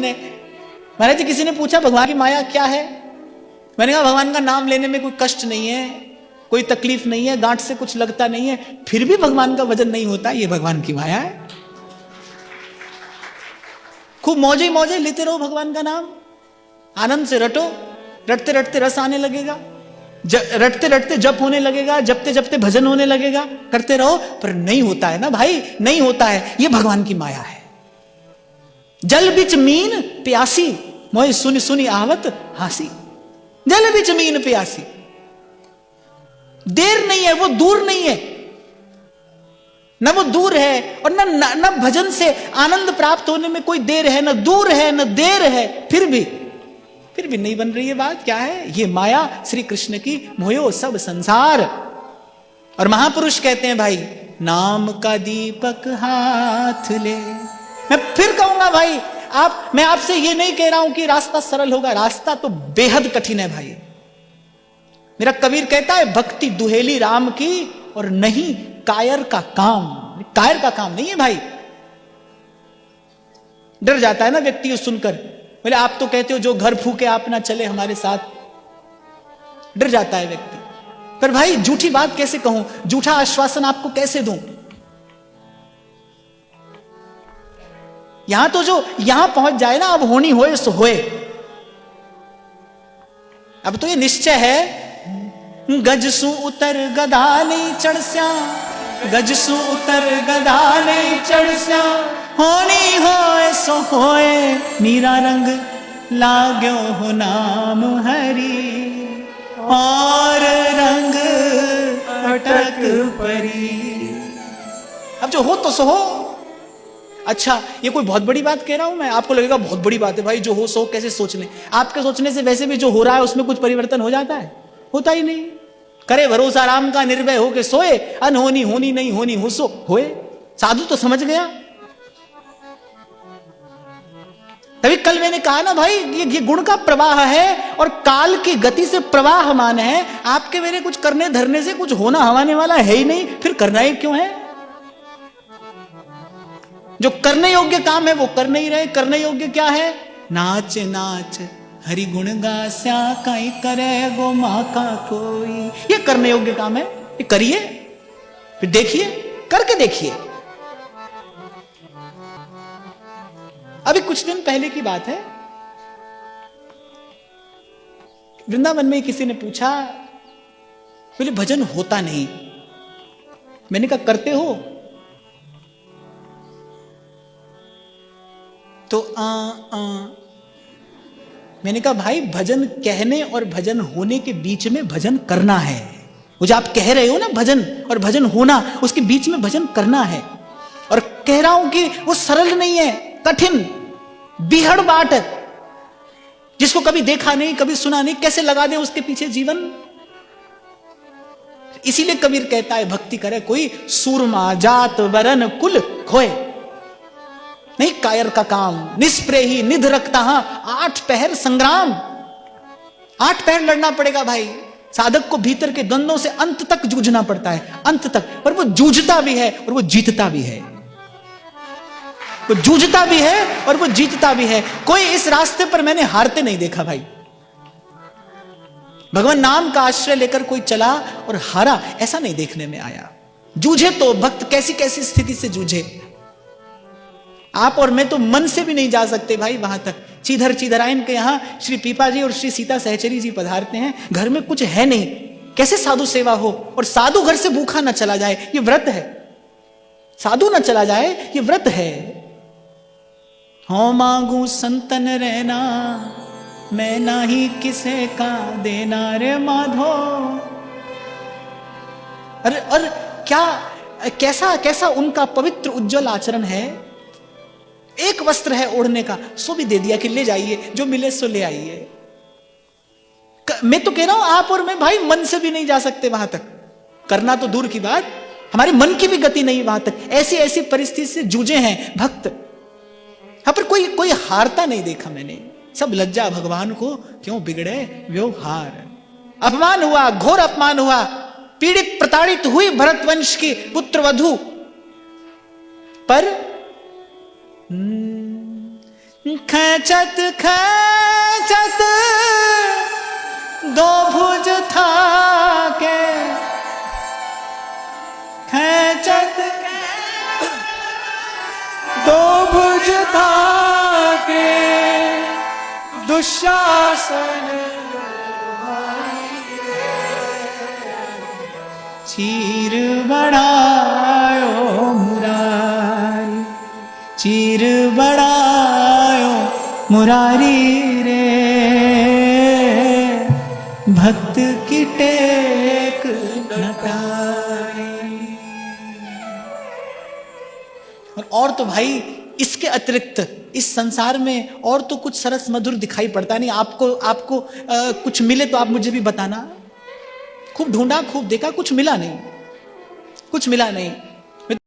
ने। महाराज जी किसी ने पूछा भगवान की माया क्या है? मैंने कहा भगवान का नाम लेने में कोई कष्ट नहीं है, कोई तकलीफ नहीं है, गांठ से कुछ लगता नहीं है, फिर भी भगवान का वजन नहीं होता, ये भगवान की माया है। खूब मौजे मौजे लेते रहो भगवान का नाम, आनंद से रटो, रटते रटते रस आने लगेगा, रटते रटते जप होने लगेगा, जपते जपते भजन होने लगेगा, करते रहो। पर नहीं होता है ना भाई, नहीं होता है, ये भगवान की माया है। जल बिच मीन प्यासी, मोए सुनी सुनी आवत हासी। जल बिच मीन प्यासी, देर नहीं है, वो दूर नहीं है, न वो दूर है और न भजन से आनंद प्राप्त होने में कोई देर है, न दूर है न देर है, फिर भी नहीं बन रही है बात। क्या है ये? माया श्री कृष्ण की, मोयो सब संसार। और महापुरुष कहते हैं भाई, नाम का दीपक हाथ ले। मैं फिर कहूंगा भाई, मैं आपसे ये नहीं कह रहा हूं कि रास्ता सरल होगा, रास्ता तो बेहद कठिन है भाई। मेरा कबीर कहता है, भक्ति दुहेली राम की और नहीं कायर का काम। कायर का काम नहीं है भाई। डर जाता है ना व्यक्ति को सुनकर, बोले आप तो कहते हो जो घर फूके आप ना चले हमारे साथ, डर जाता है व्यक्ति। पर भाई झूठी बात कैसे कहूं, झूठा आश्वासन आपको कैसे दूं? यहां तो जो यहां पहुंच जाए ना, अब होनी होए सो होए। अब तो ये निश्चय है, गज सु उतर गधा नहीं चढ़स्या, गज सु उतर गधा नहीं चढ़स्या, होनी होए सो होए, मीरा रंग लाग्यो हो नाम हरि, और रंग अटक परी। अब जो हो तो सो हो। अच्छा ये कोई बहुत बड़ी बात कह रहा हूं मैं? आपको लगेगा बहुत बड़ी बात है भाई, जो हो सो कैसे सोच लें। आपके सोचने से वैसे भी जो हो रहा है उसमें कुछ परिवर्तन हो जाता है? होता ही नहीं। करे भरोसा राम का, निर्भय होके सोए, अनहोनी होनी नहीं होनी हो सो होए। साधु तो समझ गया। तभी कल मैंने कहा ना भाई, ये गुण का प्रवाह है और काल की गति से प्रवाहमान है। आपके मेरे कुछ करने धरने से कुछ होना हवाने वाला है ही नहीं, फिर करना ही क्यों है? जो करने योग्य काम है वो कर नहीं रहे। करने योग्य क्या है? नाच नाच हरि गुण गास्या, कहीं करे गो माँ का कोई। ये करने योग्य काम है, ये करिए, फिर देखिए, करके देखिए। अभी कुछ दिन पहले की बात है, वृंदावन में किसी ने पूछा, बोले भजन होता नहीं। मैंने कहा करते हो? तो मैंने कहा भाई भजन कहने और भजन होने के बीच में भजन करना है। वो जो आप कह रहे हो ना भजन और भजन होना, उसके बीच में भजन करना है। और कह रहा हूं कि वो सरल नहीं है, कठिन बीहड़ बाट है, जिसको कभी देखा नहीं कभी सुना नहीं, कैसे लगा दे उसके पीछे जीवन। इसीलिए कबीर कहता है, भक्ति करे कोई सूरमा जात वरन कुल खोए, नहीं कायर का काम, निष्प्रेही निध रखता, 8 पहर संग्राम। 8 पहर लड़ना पड़ेगा भाई। साधक को भीतर के द्वंद्वों से अंत तक जूझना पड़ता है, अंत तक। पर वो जूझता भी है और वो जीतता भी है। वो जूझता भी है और वो जीतता भी है। कोई इस रास्ते पर मैंने हारते नहीं देखा भाई। भगवान नाम का आश्रय लेकर कोई चला और हारा, ऐसा नहीं देखने में आया। जूझे तो भक्त कैसी कैसी स्थिति से जूझे। आप और मैं तो मन से भी नहीं जा सकते भाई वहां तक। चीधर चीधरायन के यहां श्री पीपा जी और श्री सीता सहचरी जी पधारते हैं, घर में कुछ है नहीं, कैसे साधु सेवा हो? और साधु घर से भूखा ना चला जाए, ये व्रत है। साधु ना चला जाए, ये व्रत है। हो मांगू संतन रहना, मैं नाही किसे का देना रे माधो। अरे और क्या कैसा कैसा उनका पवित्र उज्जवल आचरण है। एक वस्त्र है ओढ़ने का, सो भी दे दिया कि ले जाइए, जो मिले सो ले आइए। मैं तो कह रहा हूं आप और मैं भाई मन से भी नहीं जा सकते वहां तक। करना तो दूर की बात, हमारे मन की भी गति नहीं वहां तक। ऐसी ऐसी परिस्थिति से जूझे हैं भक्त। हाँ पर कोई हारता नहीं देखा मैंने। सब लज्जा भगवान को, क्यों बिगड़े व्यवहार। अपमान हुआ, घोर अपमान हुआ, पीड़ित प्रताड़ित हुई भरत वंश की पुत्र वधू। पर खैचत खैचत दो भुज था के, खैचत दो भुज था के दुशासन चीर बढ़ायो मुरारी, चीर बढ़ायो मुरारी रे, भक्त की टेक नटारी। और तो भाई इसके अतिरिक्त इस संसार में और तो कुछ सरस मधुर दिखाई पड़ता नहीं। आपको कुछ मिले तो आप मुझे भी बताना। खूब ढूंढा, खूब देखा, कुछ मिला नहीं, कुछ मिला नहीं।